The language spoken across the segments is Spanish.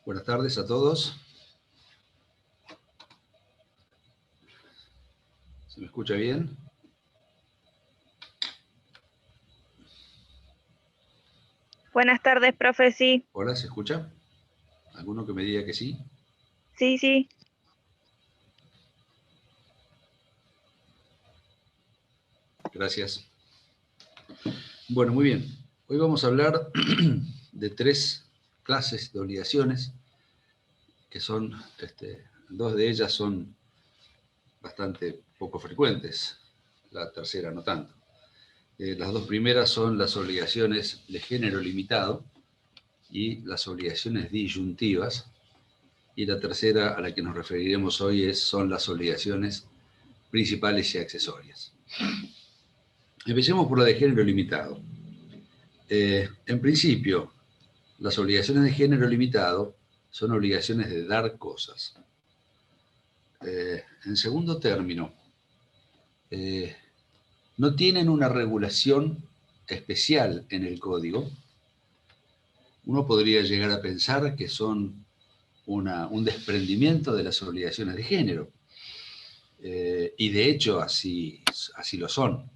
Buenas tardes a todos. ¿Se me escucha bien? Buenas tardes, profe, sí. Hola, ¿se escucha? ¿Alguno que me diga que sí? Sí, sí. Gracias. Bueno, muy bien. Hoy vamos a hablar de 3 clases de obligaciones, que son, dos de ellas son bastante poco frecuentes, la tercera no tanto. Las 2 primeras son las obligaciones de género limitado y las obligaciones disyuntivas, y la tercera a la que nos referiremos hoy son las obligaciones principales y accesorias. Empecemos por la de género limitado. En principio, las obligaciones de género limitado son obligaciones de dar cosas. En segundo término, no tienen una regulación especial en el código. Uno podría llegar a pensar que son un desprendimiento de las obligaciones de género. Y de hecho así lo son.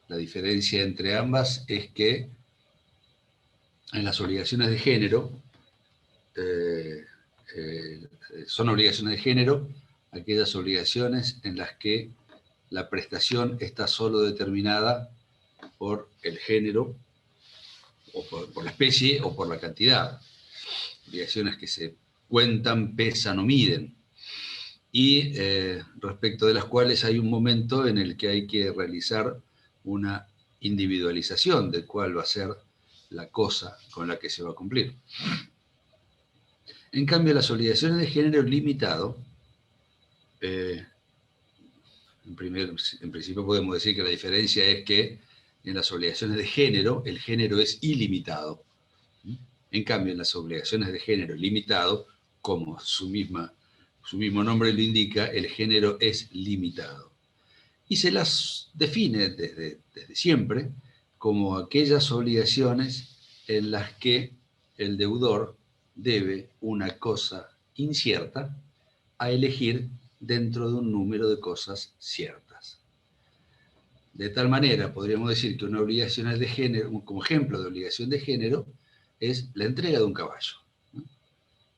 La diferencia entre ambas es que en las obligaciones de género, son obligaciones de género aquellas obligaciones en las que la prestación está solo determinada por el género, o por la especie, o por la cantidad. Obligaciones que se cuentan, pesan o miden. Y respecto de las cuales hay un momento en el que hay que realizar una individualización de cuál va a ser la cosa con la que se va a cumplir. En cambio, las obligaciones de género limitado, en principio podemos decir que la diferencia es que en las obligaciones de género, el género es ilimitado. En cambio, en las obligaciones de género limitado, como su mismo nombre lo indica, el género es limitado. Y se las define desde siempre como aquellas obligaciones en las que el deudor debe una cosa incierta a elegir dentro de un número de cosas ciertas. De tal manera, podríamos decir que una obligación de género, como ejemplo de obligación de género, es la entrega de un caballo.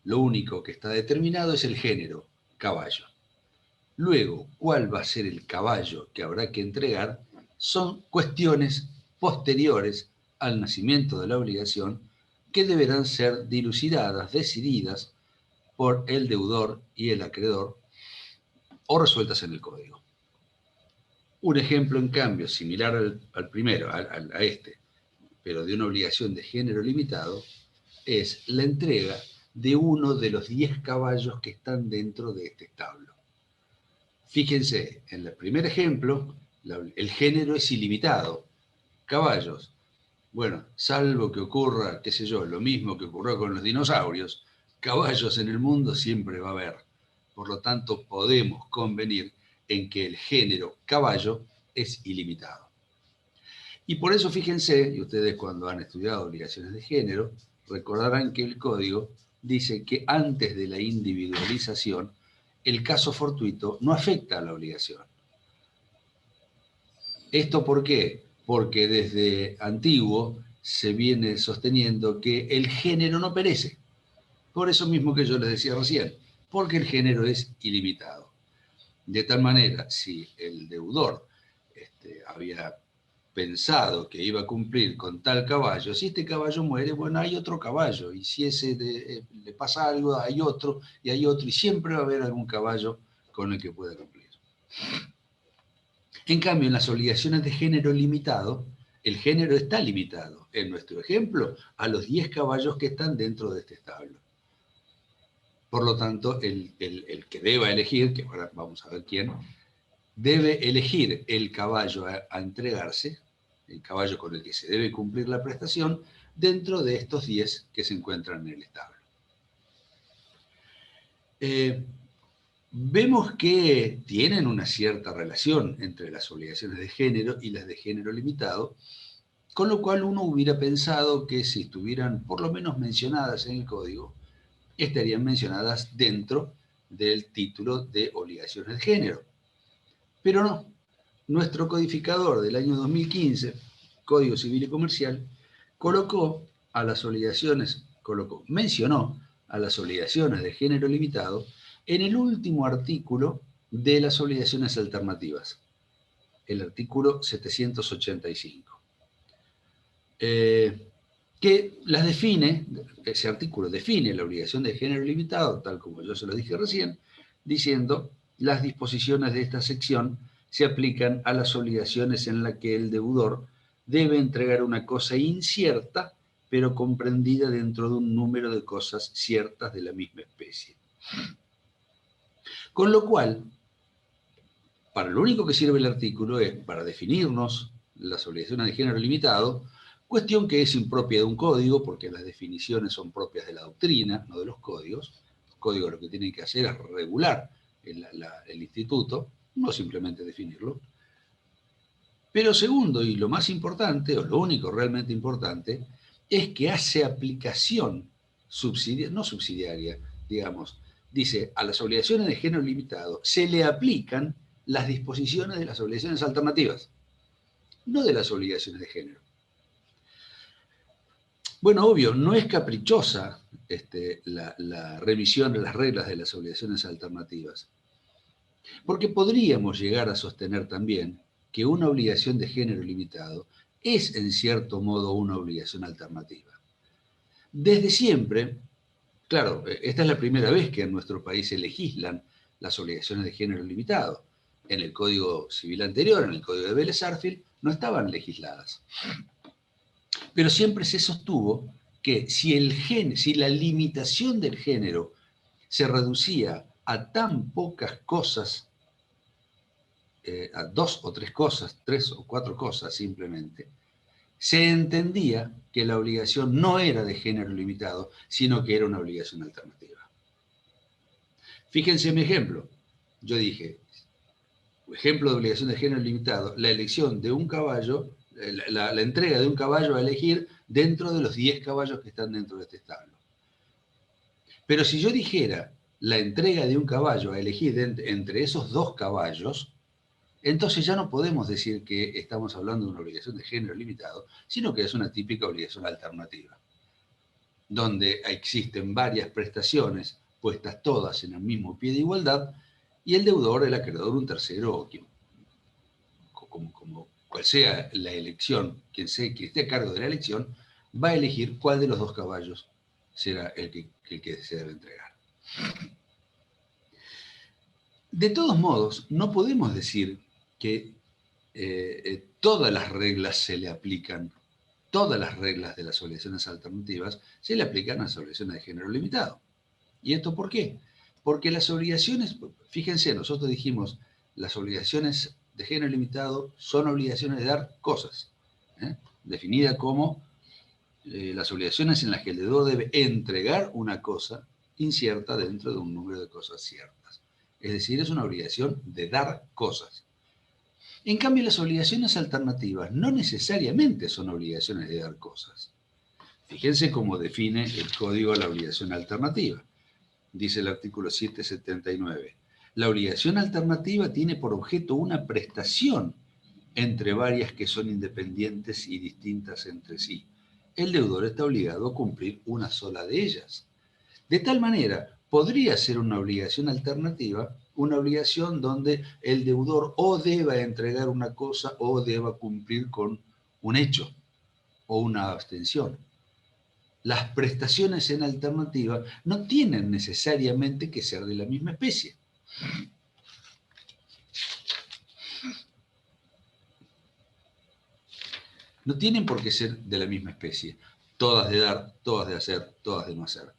Lo único que está determinado es el género, caballo. Luego, cuál va a ser el caballo que habrá que entregar son cuestiones posteriores al nacimiento de la obligación que deberán ser dilucidadas, decididas por el deudor y el acreedor o resueltas en el código. Un ejemplo, en cambio, similar al primero, a este, pero de una obligación de género limitado, es la entrega de uno de los 10 caballos que están dentro de este establo. Fíjense, en el primer ejemplo, el género es ilimitado. Caballos. Bueno, salvo que ocurra, qué sé yo, lo mismo que ocurrió con los dinosaurios, caballos en el mundo siempre va a haber. Por lo tanto, podemos convenir en que el género caballo es ilimitado. Y por eso fíjense, y ustedes cuando han estudiado obligaciones de género, recordarán que el código dice que antes de la individualización, el caso fortuito no afecta a la obligación. ¿Esto por qué? Porque desde antiguo se viene sosteniendo que el género no perece. Por eso mismo que yo les decía recién, porque el género es ilimitado. De tal manera, si el deudor había pensado que iba a cumplir con tal caballo, si este caballo muere, bueno, hay otro caballo, y si ese le pasa algo, hay otro, y siempre va a haber algún caballo con el que pueda cumplir. En cambio, en las obligaciones de género limitado, el género está limitado, en nuestro ejemplo, a los 10 caballos que están dentro de este establo. Por lo tanto, el que deba elegir, que ahora vamos a ver quién, debe elegir el caballo a entregarse, el caballo con el que se debe cumplir la prestación, dentro de estos 10 que se encuentran en el establo. Vemos que tienen una cierta relación entre las obligaciones de género y las de género limitado, Con lo cual uno hubiera pensado que si estuvieran por lo menos mencionadas en el código, estarían mencionadas dentro del título de obligaciones de género. Pero no, nuestro codificador del año 2015, Código Civil y Comercial, mencionó a las obligaciones de género limitado en el último artículo de las obligaciones alternativas, el artículo 785. Que las define, ese artículo define la obligación de género limitado, tal como yo se lo dije recién, diciendo las disposiciones de esta sección se aplican a las obligaciones en las que el deudor debe entregar una cosa incierta, pero comprendida dentro de un número de cosas ciertas de la misma especie. Con lo cual, para lo único que sirve el artículo es para definirnos las obligaciones de género limitado, cuestión que es impropia de un código, porque las definiciones son propias de la doctrina, no de los códigos. Los códigos lo que tienen que hacer es regular el instituto, no simplemente definirlo. Pero segundo, y lo más importante, o lo único realmente importante, es que hace aplicación no subsidiaria, digamos, dice, a las obligaciones de género limitado se le aplican las disposiciones de las obligaciones alternativas, no de las obligaciones de género. Bueno, obvio, no es caprichosa la revisión de las reglas de las obligaciones alternativas, porque podríamos llegar a sostener también que una obligación de género limitado es en cierto modo una obligación alternativa. Desde siempre, claro, esta es la primera vez que en nuestro país se legislan las obligaciones de género limitado. En el Código Civil anterior, en el Código de Vélez-Sarsfield, no estaban legisladas. Pero siempre se sostuvo que si la limitación del género se reducía a tan pocas cosas, a 2 o 3 cosas, 3 o 4 cosas simplemente, se entendía que la obligación no era de género limitado, sino que era una obligación alternativa. Fíjense mi ejemplo. Yo dije, ejemplo de obligación de género limitado, la elección de un caballo, la entrega de un caballo a elegir dentro de los 10 caballos que están dentro de este establo. Pero si yo dijera la entrega de un caballo a elegir entre esos 2 caballos, entonces ya no podemos decir que estamos hablando de una obligación de género limitado, sino que es una típica obligación alternativa, donde existen varias prestaciones puestas todas en el mismo pie de igualdad, y el deudor, el acreedor, un tercero, o quien, como cual sea la elección, quien esté a cargo de la elección, va a elegir cuál de los 2 caballos será el que se debe entregar. De todos modos, no podemos decir que todas las reglas se le aplican, todas las reglas de las obligaciones alternativas se le aplican a las obligaciones de género limitado. ¿Y esto por qué? Porque las obligaciones, fíjense, nosotros dijimos, las obligaciones de género limitado son obligaciones de dar cosas, definida como las obligaciones en las que el deudor debe entregar una cosa incierta dentro de un número de cosas ciertas. Es decir, es una obligación de dar cosas. En cambio, las obligaciones alternativas no necesariamente son obligaciones de dar cosas. Fíjense cómo define el código la obligación alternativa. Dice el artículo 779. La obligación alternativa tiene por objeto una prestación entre varias que son independientes y distintas entre sí. El deudor está obligado a cumplir una sola de ellas. De tal manera, podría ser una obligación alternativa, una obligación donde el deudor o deba entregar una cosa o deba cumplir con un hecho o una abstención. Las prestaciones en alternativa no tienen necesariamente que ser de la misma especie. No tienen por qué ser de la misma especie. Todas de dar, todas de hacer, todas de no hacer.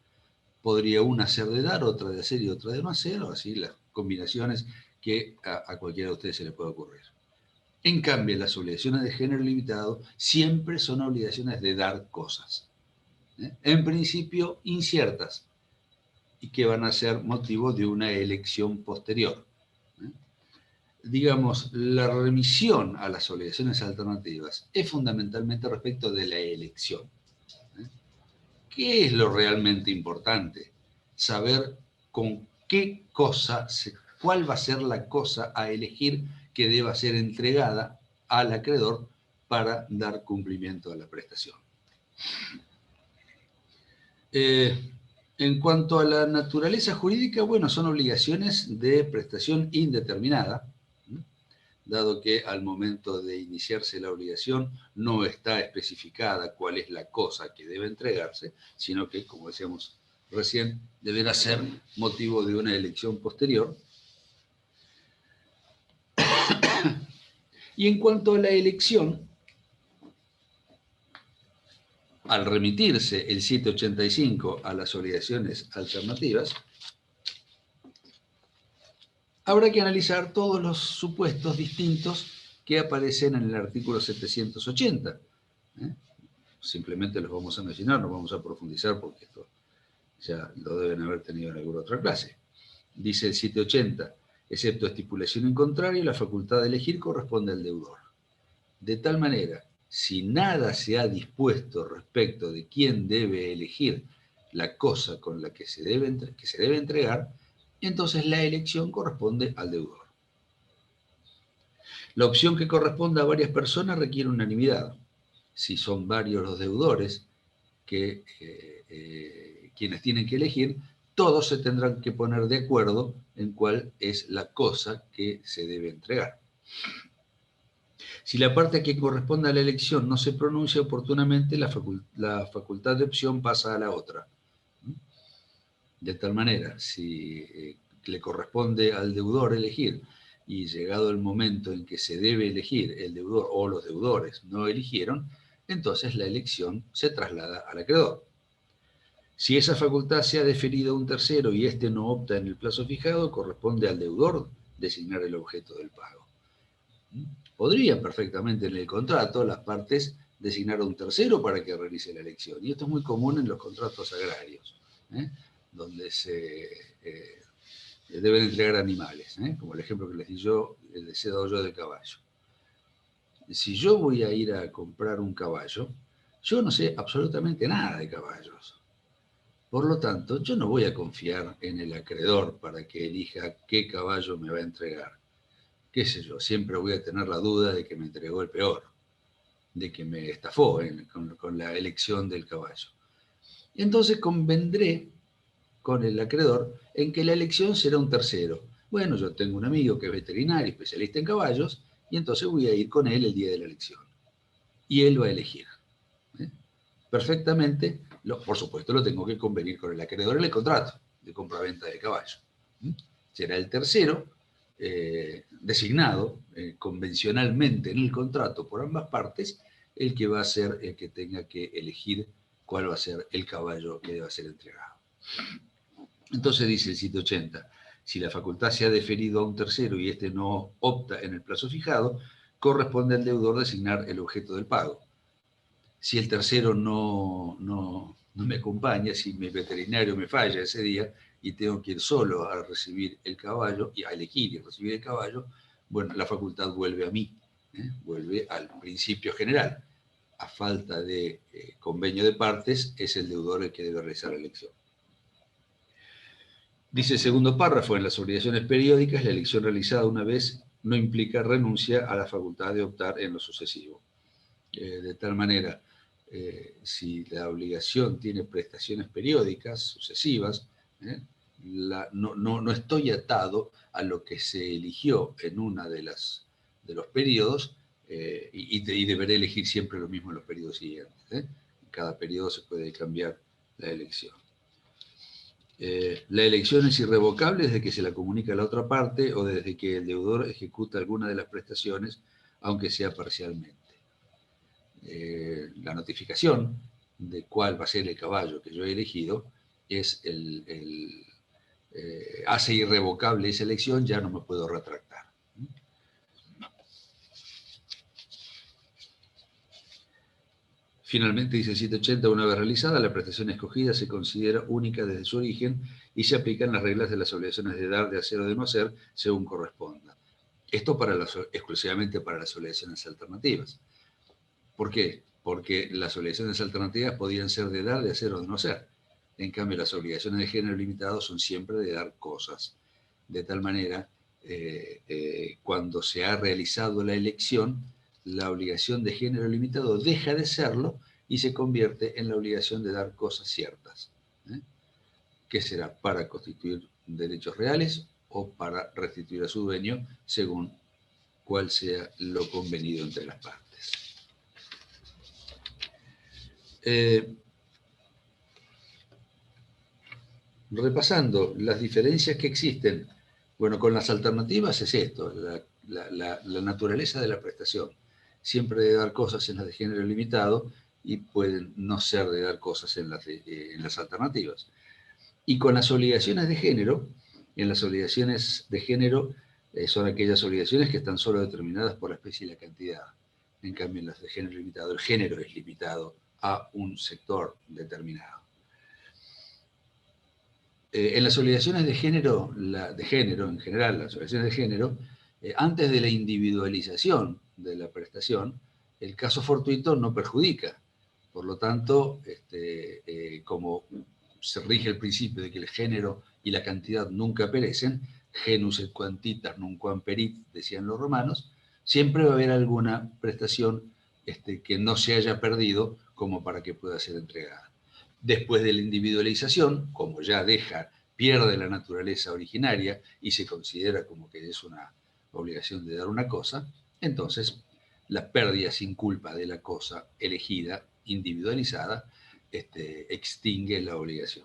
Podría una ser de dar, otra de hacer y otra de no hacer, o así las combinaciones que a cualquiera de ustedes se le puede ocurrir. En cambio, las obligaciones de género limitado siempre son obligaciones de dar cosas. En principio, inciertas, y que van a ser motivo de una elección posterior. digamos, la remisión a las obligaciones alternativas es fundamentalmente respecto de la elección. ¿Qué es lo realmente importante? Saber con qué cosa, cuál va a ser la cosa a elegir que deba ser entregada al acreedor para dar cumplimiento a la prestación. En cuanto a la naturaleza jurídica, bueno, son obligaciones de prestación indeterminada, dado que al momento de iniciarse la obligación no está especificada cuál es la cosa que debe entregarse, sino que, como decíamos recién, deberá ser motivo de una elección posterior. Y en cuanto a la elección, al remitirse el 785 a las obligaciones alternativas, habrá que analizar todos los supuestos distintos que aparecen en el artículo 780. Simplemente los vamos a mencionar, no vamos a profundizar porque esto ya lo deben haber tenido en alguna otra clase. Dice el 780, excepto estipulación en contrario, la facultad de elegir corresponde al deudor. De tal manera, si nada se ha dispuesto respecto de quién debe elegir la cosa con la que se debe entregar, entonces la elección corresponde al deudor. La opción que corresponda a varias personas requiere unanimidad. Si son varios los deudores que quienes tienen que elegir, todos se tendrán que poner de acuerdo en cuál es la cosa que se debe entregar. Si la parte a quien corresponde a la elección no se pronuncia oportunamente, la facultad de opción pasa a la otra. De tal manera, si le corresponde al deudor elegir y llegado el momento en que se debe elegir el deudor o los deudores no eligieron, entonces la elección se traslada al acreedor. Si esa facultad se ha deferido a un tercero y éste no opta en el plazo fijado, corresponde al deudor designar el objeto del pago. Podrían perfectamente en el contrato las partes designar a un tercero para que realice la elección. Y esto es muy común en los contratos agrarios, donde se deben entregar animales, como el ejemplo que les di yo, el dado yo del caballo. Si yo voy a ir a comprar un caballo, yo no sé absolutamente nada de caballos. Por lo tanto, yo no voy a confiar en el acreedor para que elija qué caballo me va a entregar. Qué sé yo, siempre voy a tener la duda de que me entregó el peor, de que me estafó con la elección del caballo. Y entonces convendré con el acreedor en que la elección será un tercero. Bueno, yo tengo un amigo que es veterinario, especialista en caballos, y entonces voy a ir con él el día de la elección. Y él va a elegir. Perfectamente, por supuesto lo tengo que convenir con el acreedor en el contrato de compraventa de caballo. Será el tercero designado convencionalmente en el contrato por ambas partes el que va a ser el que tenga que elegir cuál va a ser el caballo que deba ser entregado. Entonces dice el 780, si la facultad se ha deferido a un tercero y éste no opta en el plazo fijado, corresponde al deudor designar el objeto del pago. Si el tercero no me acompaña, si mi veterinario me falla ese día y tengo que ir solo a recibir el caballo, y a elegir y recibir el caballo, bueno, la facultad vuelve a mí, vuelve al principio general. A falta de convenio de partes, es el deudor el que debe realizar la elección. Dice el segundo párrafo, en las obligaciones periódicas, la elección realizada una vez no implica renuncia a la facultad de optar en lo sucesivo. De tal manera, si la obligación tiene prestaciones periódicas, sucesivas, no estoy atado a lo que se eligió en una de los periodos y deberé elegir siempre lo mismo en los periodos siguientes. En cada periodo se puede cambiar la elección. La elección es irrevocable desde que se la comunica a la otra parte o desde que el deudor ejecuta alguna de las prestaciones, aunque sea parcialmente. La notificación de cuál va a ser el caballo que yo he elegido es hace irrevocable esa elección, ya no me puedo retractar. Finalmente, dice el 780, una vez realizada, la prestación escogida se considera única desde su origen y se aplican las reglas de las obligaciones de dar, de hacer o de no hacer, según corresponda. Esto exclusivamente para las obligaciones alternativas. ¿Por qué? Porque las obligaciones alternativas podían ser de dar, de hacer o de no hacer. En cambio, las obligaciones de género limitado son siempre de dar cosas. De tal manera, cuando se ha realizado la elección, la obligación de género limitado deja de serlo y se convierte en la obligación de dar cosas ciertas. Que será para constituir derechos reales o para restituir a su dueño, según cuál sea lo convenido entre las partes. Repasando las diferencias que existen, bueno, con las alternativas es esto, la naturaleza de la prestación. Siempre debe dar cosas en las de género limitado y pueden no ser de dar cosas en las alternativas. Y con las obligaciones de género, en las obligaciones de género son aquellas obligaciones que están solo determinadas por la especie y la cantidad. En cambio, en las de género limitado, el género es limitado a un sector determinado. En las obligaciones de género en general, las obligaciones de género, antes de la individualización de la prestación, el caso fortuito no perjudica. Por lo tanto, como se rige el principio de que el género y la cantidad nunca perecen, genus et quantitas nunquam perit, decían los romanos, siempre va a haber alguna prestación que no se haya perdido como para que pueda ser entregada. Después de la individualización, como ya pierde la naturaleza originaria y se considera como que es una obligación de dar una cosa, entonces la pérdida sin culpa de la cosa elegida, individualizada, extingue la obligación.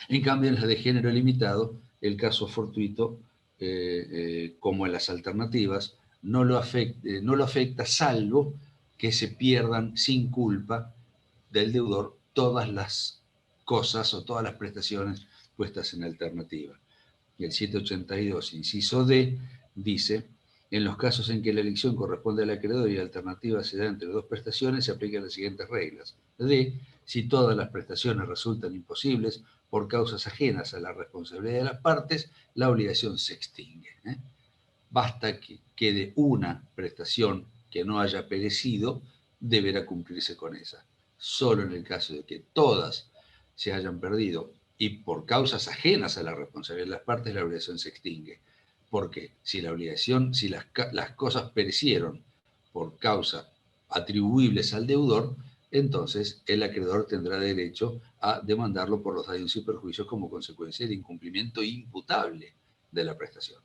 En cambio, en las de género limitado, el caso fortuito, como en las alternativas, no lo afecta salvo que se pierdan sin culpa del deudor todas las cosas o todas las prestaciones puestas en alternativa. Y el 782, inciso D, dice: en los casos en que la elección corresponde al acreedor y la alternativa se da entre dos prestaciones, se aplican las siguientes reglas. D, si todas las prestaciones resultan imposibles por causas ajenas a la responsabilidad de las partes, la obligación se extingue. Basta que quede una prestación que no haya perecido, deberá cumplirse con esa. Solo en el caso de que todas se hayan perdido y por causas ajenas a la responsabilidad de las partes, la obligación se extingue. Porque si las cosas perecieron por causas atribuibles al deudor, entonces el acreedor tendrá derecho a demandarlo por los daños y perjuicios como consecuencia del incumplimiento imputable de la prestación.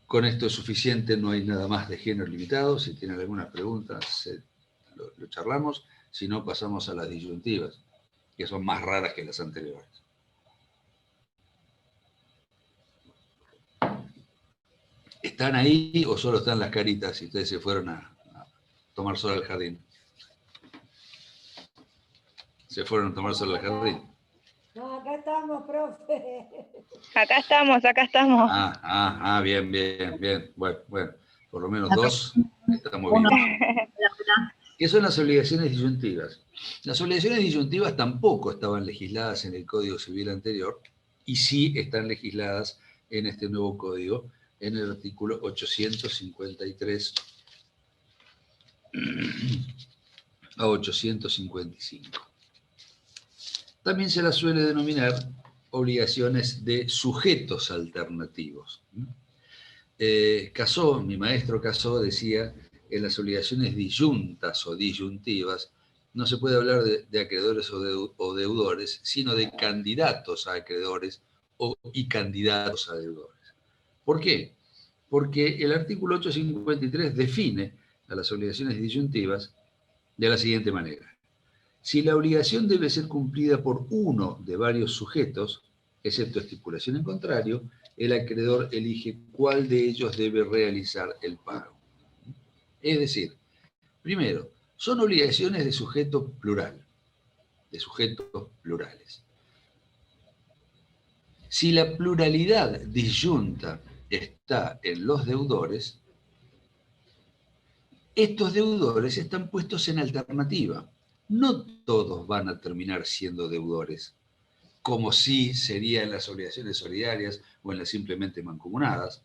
Con esto es suficiente, no hay nada más de género limitado. Si tienen algunas preguntas, lo charlamos. Si no, pasamos a las disyuntivas, que son más raras que las anteriores. ¿Están ahí o solo están las caritas si ustedes se fueron a tomar sol al jardín? ¿Se fueron a tomar sol al jardín? No, acá estamos, profe. Acá estamos. Bien. Bueno, por lo menos dos estamos bien. ¿Qué son las obligaciones disyuntivas? Las obligaciones disyuntivas tampoco estaban legisladas en el Código Civil anterior y sí están legisladas en este nuevo código, en el artículo 853 a 855. También se las suele denominar obligaciones de sujetos alternativos. Mi maestro Casó decía: en las obligaciones disyuntas o disyuntivas no se puede hablar de acreedores o deudores, sino de candidatos a acreedores y candidatos a deudores. ¿Por qué? Porque el artículo 853 define a las obligaciones disyuntivas de la siguiente manera: si la obligación debe ser cumplida por uno de varios sujetos, excepto estipulación en contrario, el acreedor elige cuál de ellos debe realizar el pago. Es decir, primero, son obligaciones de sujeto plural, de sujetos plurales. Si la pluralidad disyunta está en los deudores, estos deudores están puestos en alternativa. No todos van a terminar siendo deudores, como sí serían las obligaciones solidarias o en las simplemente mancomunadas,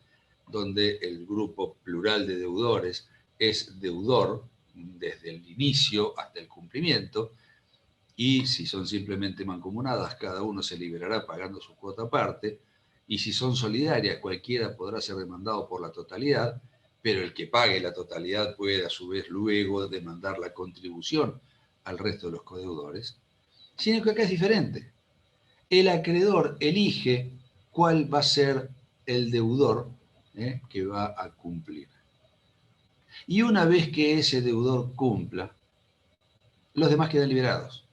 donde el grupo plural de deudores es deudor desde el inicio hasta el cumplimiento, y si son simplemente mancomunadas, cada uno se liberará pagando su cuota aparte, y si son solidarias, cualquiera podrá ser demandado por la totalidad, pero el que pague la totalidad puede a su vez luego demandar la contribución al resto de los codeudores, sino que acá es diferente. El acreedor elige cuál va a ser el deudor que va a cumplir. Y una vez que ese deudor cumpla, los demás quedan liberados.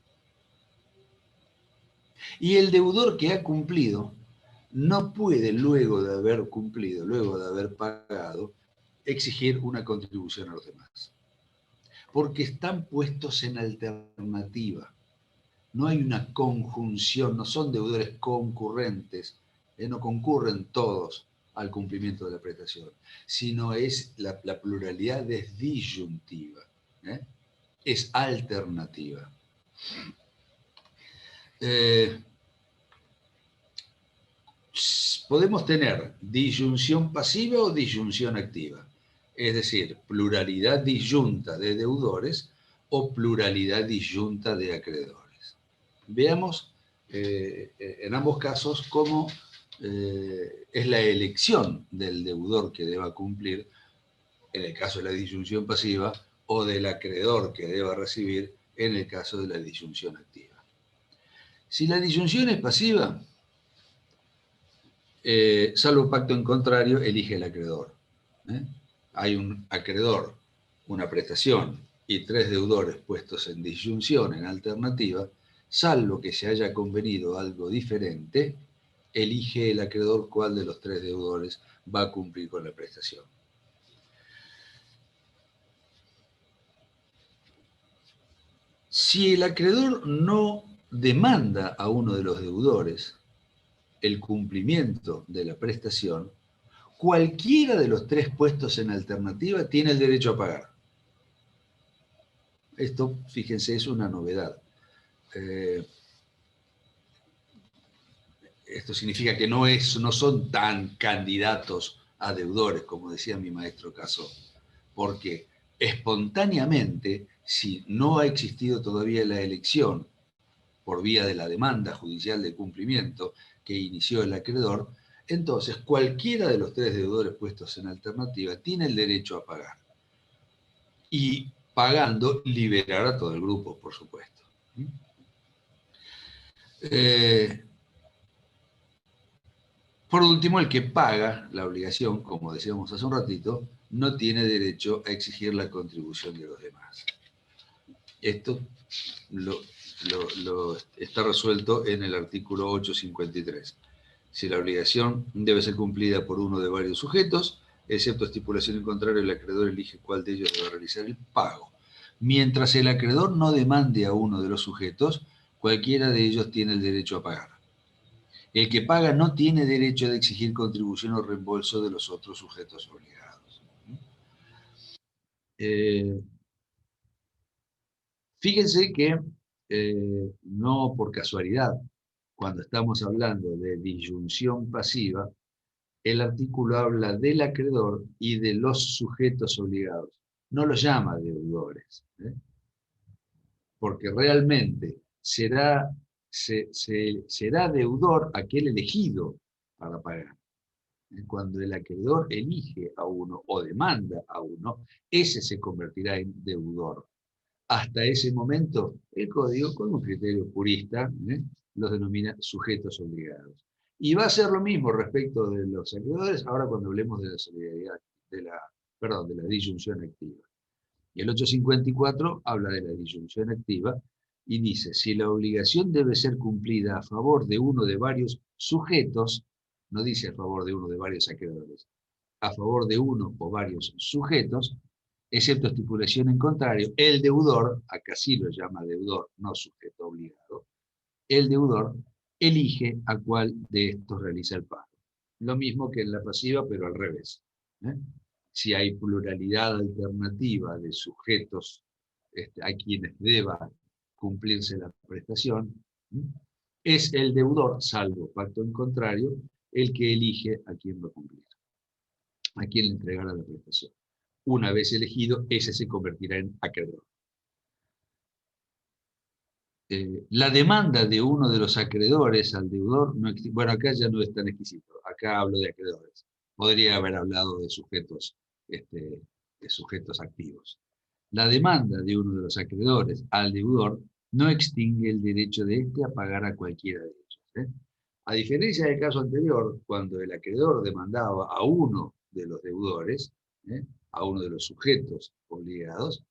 Y el deudor que ha cumplido no puede, luego de haber cumplido, luego de haber pagado, exigir una contribución a los demás. Porque están puestos en alternativa. No hay una conjunción, no son deudores concurrentes, no concurren todos al cumplimiento de la prestación, sino es la pluralidad es disyuntiva, es alternativa. Podemos tener disyunción pasiva o disyunción activa, es decir, pluralidad disyunta de deudores o pluralidad disyunta de acreedores. Veamos en ambos casos cómo es la elección del deudor que deba cumplir, en el caso de la disyunción pasiva, o del acreedor que deba recibir, en el caso de la disyunción activa. Si la disyunción es pasiva, salvo pacto en contrario, elige el acreedor. Hay un acreedor, una prestación y 3 deudores puestos en disyunción, en alternativa, salvo que se haya convenido algo diferente, elige el acreedor cuál de los 3 deudores va a cumplir con la prestación. Si el acreedor no demanda a uno de los deudores el cumplimiento de la prestación, cualquiera de los 3 puestos en alternativa tiene el derecho a pagar. Esto, fíjense, es una novedad. Esto significa que no son tan candidatos a deudores, como decía mi maestro Casó, porque espontáneamente, si no ha existido todavía la elección por vía de la demanda judicial de cumplimiento que inició el acreedor, entonces cualquiera de los 3 deudores puestos en alternativa tiene el derecho a pagar. Y pagando, liberar a todo el grupo, por supuesto. Por último, el que paga la obligación, como decíamos hace un ratito, no tiene derecho a exigir la contribución de los demás. Esto está resuelto en el artículo 853. Si la obligación debe ser cumplida por uno de varios sujetos, excepto estipulación en contrario, el acreedor elige cuál de ellos debe realizar el pago. Mientras el acreedor no demande a uno de los sujetos, cualquiera de ellos tiene el derecho a pagar. El que paga no tiene derecho de exigir contribución o reembolso de los otros sujetos obligados. Fíjense que no por casualidad, cuando estamos hablando de disyunción pasiva, el artículo habla del acreedor y de los sujetos obligados. No los llama deudores, porque realmente será deudor aquel elegido para pagar. Cuando el acreedor elige a uno o demanda a uno, ese se convertirá en deudor. Hasta ese momento, el código, con un criterio purista, los denomina sujetos obligados. Y va a ser lo mismo respecto de los acreedores, ahora cuando hablemos de la solidaridad, de la disyunción activa. Y el 854 habla de la disyunción activa y dice, si la obligación debe ser cumplida a favor de uno de varios sujetos, no dice a favor de uno de varios acreedores, a favor de uno o varios sujetos, excepto estipulación en contrario, el deudor, acá sí lo llama deudor, no sujeto obligado, el deudor elige a cuál de estos realiza el pago. Lo mismo que en la pasiva, pero al revés. Si hay pluralidad alternativa de sujetos a quienes deba cumplirse la prestación, es el deudor, salvo pacto en contrario, el que elige a quién va a cumplir, a quién le entregará la prestación. Una vez elegido, ese se convertirá en acreedor. La demanda de uno de los acreedores al deudor, bueno, acá ya no es tan exquisito, acá hablo de acreedores. Podría haber hablado de sujetos activos. La demanda de uno de los acreedores al deudor no extingue el derecho de éste a pagar a cualquiera de ellos. A diferencia del caso anterior, cuando el acreedor demandaba a uno de los deudores, a uno de los sujetos obligados,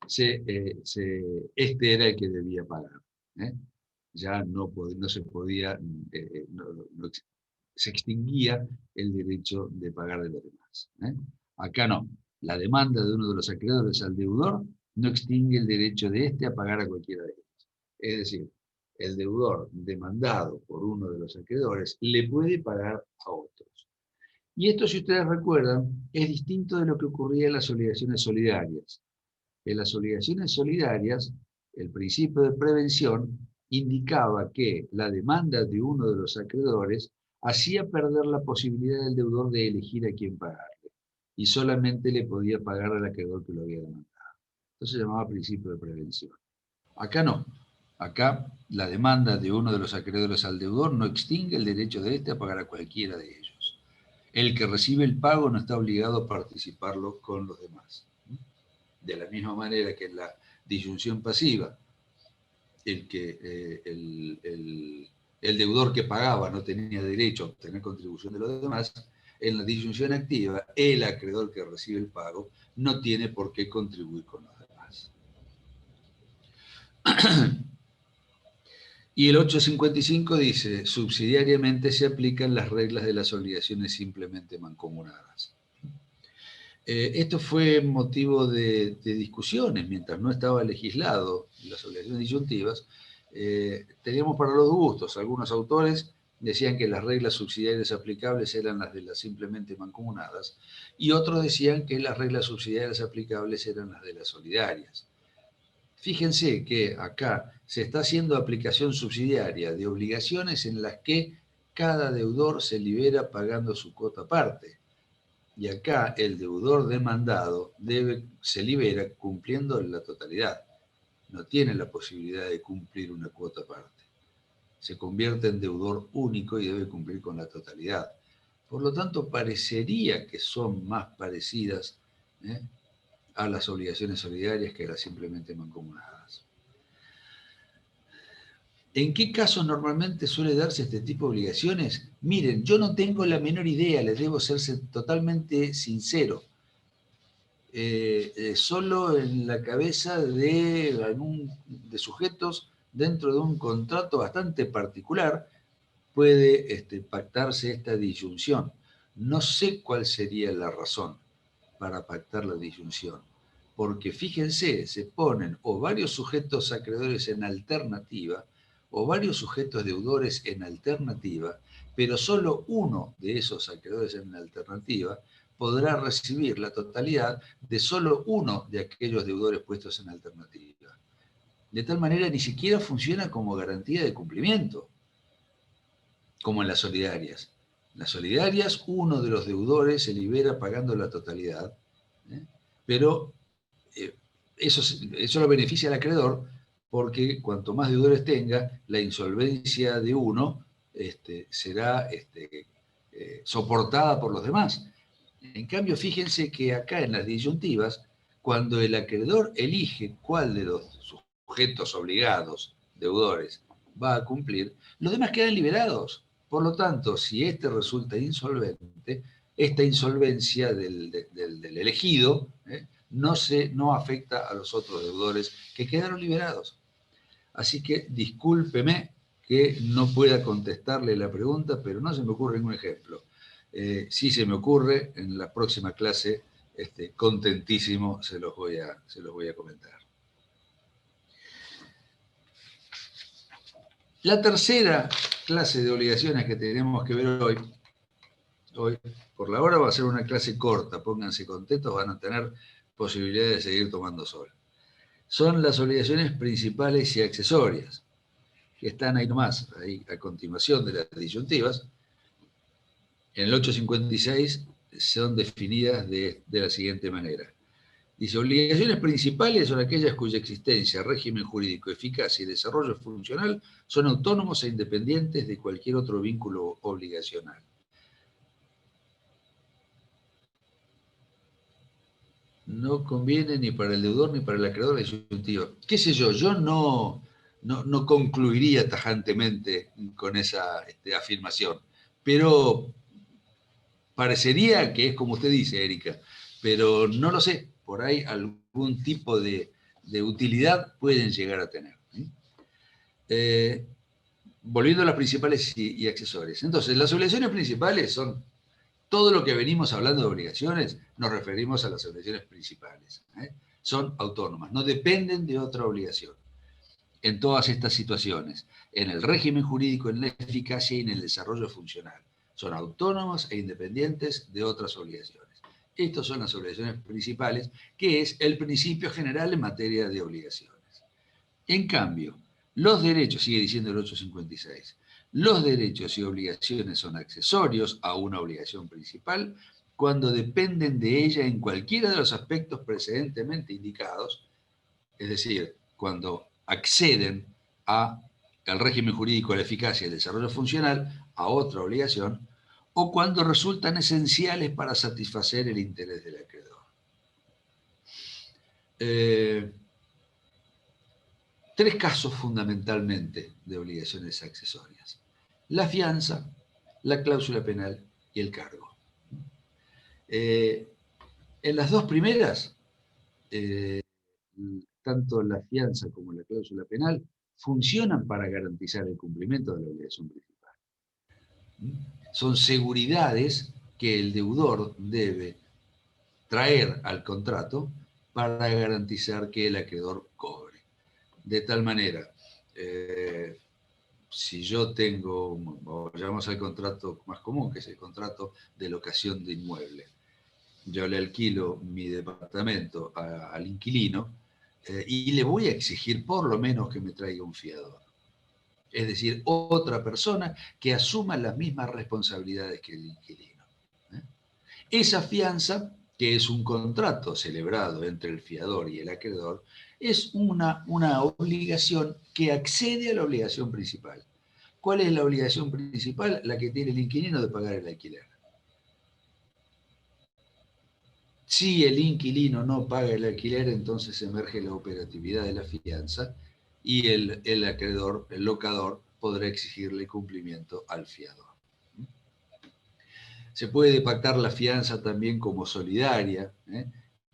este era el que debía pagar. Ya no se podía, se extinguía el derecho de pagar de los demás. Acá no. La demanda de uno de los acreedores al deudor no extingue el derecho de éste a pagar a cualquiera de ellos. Es decir, el deudor demandado por uno de los acreedores le puede pagar a otros. Y esto, si ustedes recuerdan, es distinto de lo que ocurría en las obligaciones solidarias. En las obligaciones solidarias, el principio de prevención indicaba que la demanda de uno de los acreedores hacía perder la posibilidad del deudor de elegir a quién pagarle, y solamente le podía pagar al acreedor que lo había demandado. Entonces se llamaba principio de prevención. Acá no. Acá la demanda de uno de los acreedores al deudor no extingue el derecho de éste a pagar a cualquiera de ellos. El que recibe el pago no está obligado a participarlo con los demás. De la misma manera que en la disyunción pasiva, el deudor que pagaba no tenía derecho a obtener contribución de los demás, en la disyunción activa, el acreedor que recibe el pago no tiene por qué contribuir con los demás. Y el 855 dice, subsidiariamente se aplican las reglas de las obligaciones simplemente mancomunadas. Esto fue motivo de discusiones mientras no estaba legislado las obligaciones disyuntivas. Teníamos para los gustos. Algunos autores decían que las reglas subsidiarias aplicables eran las de las simplemente mancomunadas, y otros decían que las reglas subsidiarias aplicables eran las de las solidarias. Fíjense que acá se está haciendo aplicación subsidiaria de obligaciones en las que cada deudor se libera pagando su cuota aparte. Y acá el deudor demandado se libera cumpliendo la totalidad. No tiene la posibilidad de cumplir una cuota aparte. Se convierte en deudor único y debe cumplir con la totalidad. Por lo tanto, parecería que son más parecidas a las obligaciones solidarias que a las simplemente mancomunadas. ¿En qué casos normalmente suele darse este tipo de obligaciones? Miren, yo no tengo la menor idea, les debo ser totalmente sincero. Solo en la cabeza de sujetos dentro de un contrato bastante particular puede pactarse esta disyunción. No sé cuál sería la razón para pactar la disyunción, porque fíjense, se ponen o varios sujetos acreedores en alternativa o varios sujetos deudores en alternativa, pero solo uno de esos acreedores en alternativa podrá recibir la totalidad de solo uno de aquellos deudores puestos en alternativa. De tal manera ni siquiera funciona como garantía de cumplimiento, como en las solidarias. En las solidarias, uno de los deudores se libera pagando la totalidad, pero eso lo beneficia al acreedor, porque cuanto más deudores tenga, la insolvencia de uno será soportada por los demás. En cambio, fíjense que acá en las disyuntivas, cuando el acreedor elige cuál de los sujetos obligados, deudores, va a cumplir, los demás quedan liberados. Por lo tanto, si este resulta insolvente, esta insolvencia del elegido no afecta a los otros deudores que quedaron liberados. Así que discúlpeme que no pueda contestarle la pregunta, pero no se me ocurre ningún ejemplo. Si se me ocurre, en la próxima clase, contentísimo, se los voy a comentar. La tercera clase de obligaciones que tenemos que ver hoy, por la hora va a ser una clase corta, pónganse contentos, van a tener posibilidad de seguir tomando sol. Son las obligaciones principales y accesorias, que están ahí nomás, ahí a continuación de las disyuntivas. En el 856 son definidas de la siguiente manera. Dice, obligaciones principales son aquellas cuya existencia, régimen jurídico, eficacia y desarrollo funcional son autónomos e independientes de cualquier otro vínculo obligacional. No conviene ni para el deudor ni para el acreedor la disyuntiva. ¿Qué sé yo? Yo no concluiría tajantemente con esa afirmación, pero parecería que es como usted dice, Erika, pero no lo sé. Por ahí algún tipo de utilidad pueden llegar a tener. Volviendo a las principales y accesorias. Entonces, las obligaciones principales son todo lo que venimos hablando de obligaciones, nos referimos a las obligaciones principales. Son autónomas, no dependen de otra obligación. En todas estas situaciones, en el régimen jurídico, en la eficacia y en el desarrollo funcional. Son autónomas e independientes de otras obligaciones. Estas son las obligaciones principales, que es el principio general en materia de obligaciones. En cambio, los derechos, sigue diciendo el 856, los derechos y obligaciones son accesorios a una obligación principal cuando dependen de ella en cualquiera de los aspectos precedentemente indicados, es decir, cuando acceden al régimen jurídico, a la eficacia y el desarrollo funcional, a otra obligación, o cuando resultan esenciales para satisfacer el interés del acreedor. Tres casos fundamentalmente de obligaciones accesorias: la fianza, la cláusula penal y el cargo. En las dos primeras, tanto la fianza como la cláusula penal funcionan para garantizar el cumplimiento de la obligación principal. Son seguridades que el deudor debe traer al contrato para garantizar que el acreedor cobre. De tal manera, si yo tengo, vayamos al contrato más común, que es el contrato de locación de inmueble, yo le alquilo mi departamento al inquilino y le voy a exigir por lo menos que me traiga un fiador. Es decir, otra persona que asuma las mismas responsabilidades que el inquilino. Esa fianza, que es un contrato celebrado entre el fiador y el acreedor, es una obligación que accede a la obligación principal. ¿Cuál es la obligación principal? La que tiene el inquilino de pagar el alquiler. Si el inquilino no paga el alquiler, entonces emerge la operatividad de la fianza y el acreedor, el locador, podrá exigirle cumplimiento al fiador. Se puede pactar la fianza también como solidaria,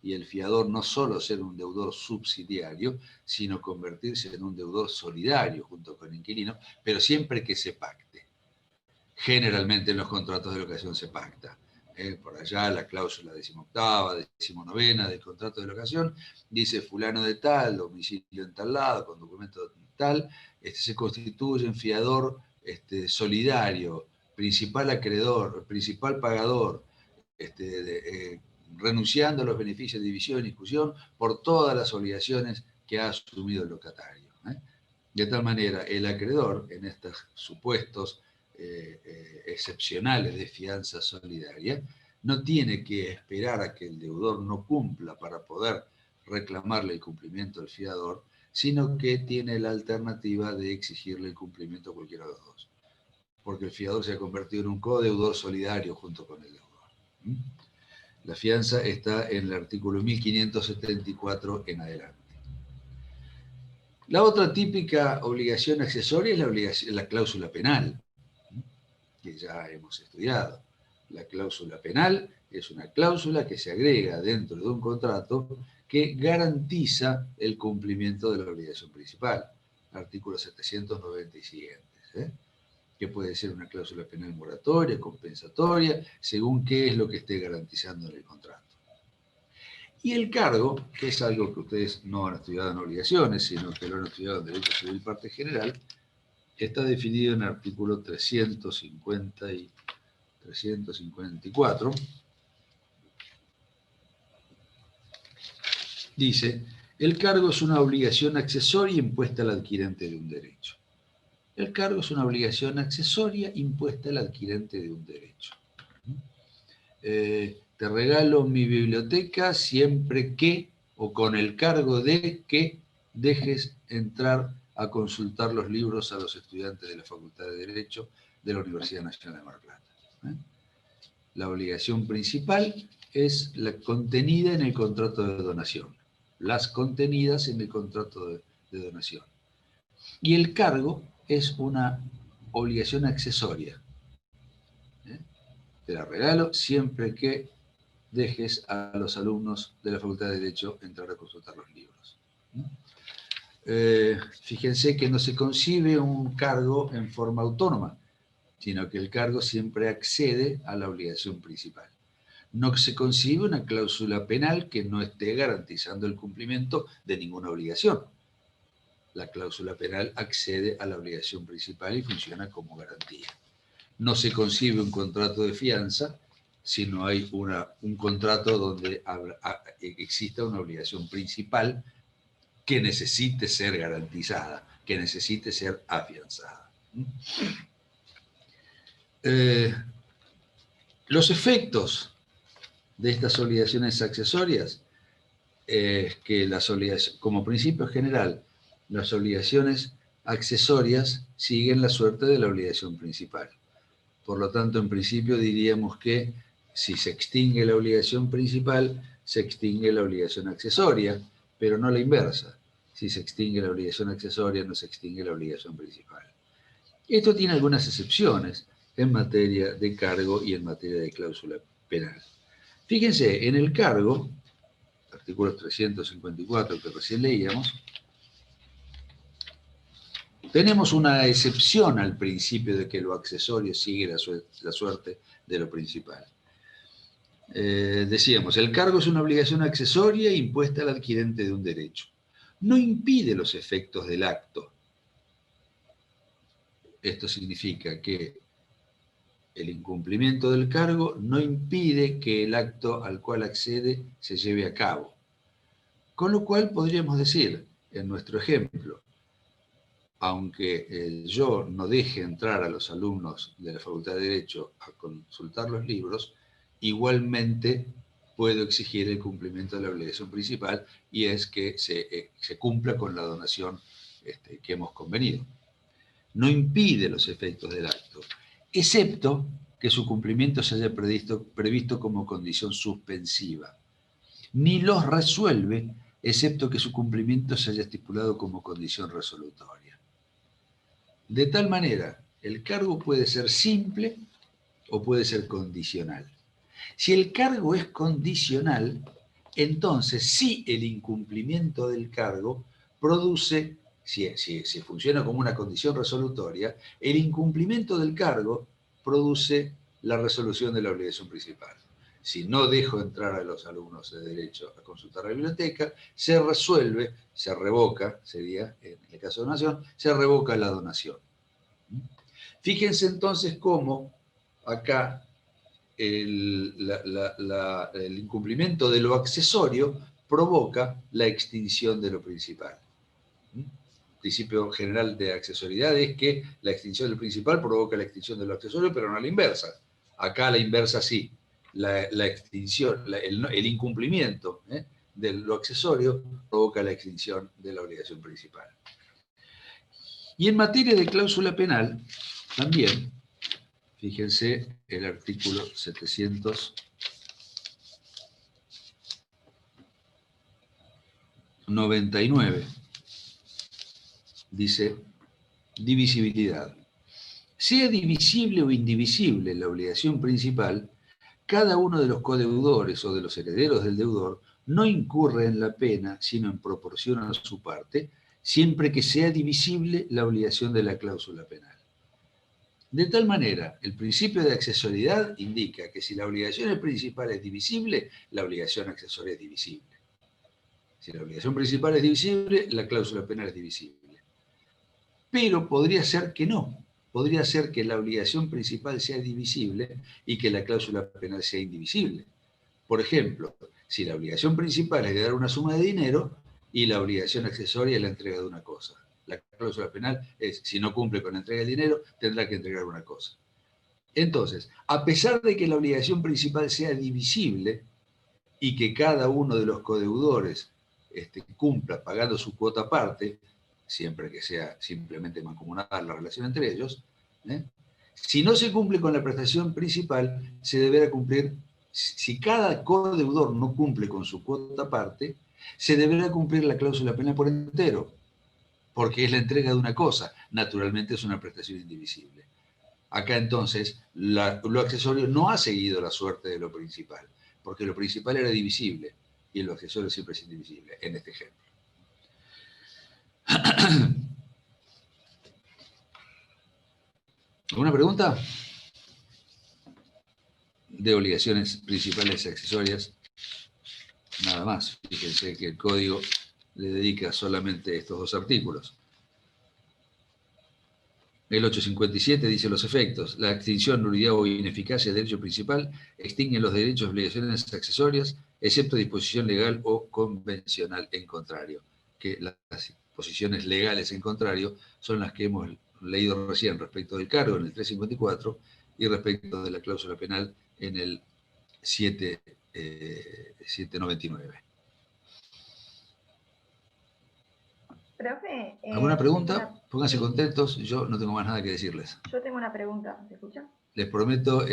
y el fiador no solo ser un deudor subsidiario, sino convertirse en un deudor solidario junto con el inquilino, pero siempre que se pacte. Generalmente en los contratos de locación se pacta. Por allá la cláusula 18ª, 19ª del contrato de locación dice fulano de tal, domicilio en tal lado, con documento tal, se constituye en fiador solidario, principal acreedor, principal pagador, renunciando a los beneficios de división y discusión por todas las obligaciones que ha asumido el locatario. De tal manera, el acreedor, en estos supuestos excepcionales de fianza solidaria, no tiene que esperar a que el deudor no cumpla para poder reclamarle el cumplimiento al fiador, sino que tiene la alternativa de exigirle el cumplimiento a cualquiera de los dos, porque el fiador se ha convertido en un codeudor solidario junto con el deudor. La fianza está en el artículo 1574 en adelante. La otra típica obligación accesoria es la cláusula penal, que ya hemos estudiado. La cláusula penal es una cláusula que se agrega dentro de un contrato que garantiza el cumplimiento de la obligación principal. Artículo 790 y siguientes. Que puede ser una cláusula penal moratoria, compensatoria, según qué es lo que esté garantizando en el contrato. Y el cargo, que es algo que ustedes no han estudiado en obligaciones, sino que lo han estudiado en Derecho Civil Parte General, está definido en el artículo 350 y 354. Dice, el cargo es una obligación accesoria impuesta al adquirente de un derecho. El cargo es una obligación accesoria impuesta al adquirente de un derecho. te regalo mi biblioteca siempre que, o con el cargo de que, dejes entrar a consultar los libros a los estudiantes de la Facultad de Derecho de la Universidad Nacional de Mar del Plata. La obligación principal es la contenida en el contrato de donación, las contenidas en el contrato de donación. Y el cargo es una obligación accesoria. Te la regalo siempre que dejes a los alumnos de la Facultad de Derecho entrar a consultar los libros. Fíjense que no se concibe un cargo en forma autónoma, sino que el cargo siempre accede a la obligación principal. No se concibe una cláusula penal que no esté garantizando el cumplimiento de ninguna obligación. La cláusula penal accede a la obligación principal y funciona como garantía. No se concibe un contrato de fianza si no hay un contrato donde exista una obligación principal que necesite ser garantizada, que necesite ser afianzada. Los efectos de estas obligaciones accesorias es que como principio general, las obligaciones accesorias siguen la suerte de la obligación principal. Por lo tanto, en principio diríamos que si se extingue la obligación principal, se extingue la obligación accesoria, pero no la inversa. Si se extingue la obligación accesoria, no se extingue la obligación principal. Esto tiene algunas excepciones en materia de cargo y en materia de cláusula penal. Fíjense, en el cargo, artículo 354 que recién leíamos, tenemos una excepción al principio de que lo accesorio sigue la suerte de lo principal. Decíamos, el cargo es una obligación accesoria impuesta al adquirente de un derecho. No impide los efectos del acto. Esto significa que el incumplimiento del cargo no impide que el acto al cual accede se lleve a cabo. Con lo cual podríamos decir, en nuestro ejemplo, aunque yo no deje entrar a los alumnos de la Facultad de Derecho a consultar los libros, igualmente puedo exigir el cumplimiento de la obligación principal y es que se cumpla con la donación que hemos convenido. No impide los efectos del acto, excepto que su cumplimiento se haya previsto como condición suspensiva, ni los resuelve, excepto que su cumplimiento se haya estipulado como condición resolutoria. De tal manera, el cargo puede ser simple o puede ser condicional. Si el cargo es condicional, entonces sí el incumplimiento del cargo produce, si funciona como una condición resolutoria, el incumplimiento del cargo produce la resolución de la obligación principal. Si no dejo entrar a los alumnos de derecho a consultar la biblioteca, se resuelve, se revoca, sería en el caso de donación, se revoca la donación. Fíjense entonces cómo acá el incumplimiento de lo accesorio provoca la extinción de lo principal. El principio general de accesoriedad es que la extinción del principal provoca la extinción de lo accesorio, pero no a la inversa. Acá la inversa sí. La extinción, el incumplimiento de lo accesorio provoca la extinción de la obligación principal. Y en materia de cláusula penal, también, fíjense el artículo 799, dice, divisibilidad. Sea divisible o indivisible la obligación principal, cada uno de los codeudores o de los herederos del deudor no incurre en la pena, sino en proporción a su parte, siempre que sea divisible la obligación de la cláusula penal. De tal manera, el principio de accesoriedad indica que si la obligación principal es divisible, la obligación accesoria es divisible. Si la obligación principal es divisible, la cláusula penal es divisible. Pero podría ser que no. Podría ser que la obligación principal sea divisible y que la cláusula penal sea indivisible. Por ejemplo, si la obligación principal es de dar una suma de dinero y la obligación accesoria es la entrega de una cosa. La cláusula penal es, si no cumple con la entrega del dinero, tendrá que entregar una cosa. Entonces, a pesar de que la obligación principal sea divisible y que cada uno de los codeudores cumpla pagando su cuota aparte, siempre que sea simplemente mancomunada la relación entre ellos, si no se cumple con la prestación principal, se deberá cumplir, si cada codeudor no cumple con su cuota aparte, se deberá cumplir la cláusula penal por entero, porque es la entrega de una cosa, naturalmente es una prestación indivisible. Acá entonces, lo accesorio no ha seguido la suerte de lo principal, porque lo principal era divisible y lo accesorio siempre es indivisible, en este ejemplo. ¿Alguna pregunta? De obligaciones principales y accesorias, nada más. Fíjense que el código le dedica solamente estos dos artículos. El 857 dice los efectos. La extinción, nulidad o ineficacia del derecho principal extinguen los derechos y obligaciones accesorias, excepto disposición legal o convencional en contrario. Que las disposiciones legales en contrario son las que hemos leído recién respecto del cargo en el 354 y respecto de la cláusula penal en el 799. Profe, ¿Alguna pregunta? Pónganse contentos, yo no tengo más nada que decirles. Yo tengo una pregunta, ¿se escucha? Les prometo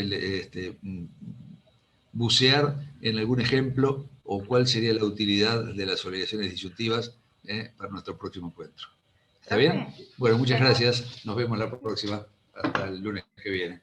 bucear en algún ejemplo o cuál sería la utilidad de las obligaciones disyuntivas para nuestro próximo encuentro. ¿Está bien? Bueno, muchas gracias. Nos vemos la próxima. Hasta el lunes que viene.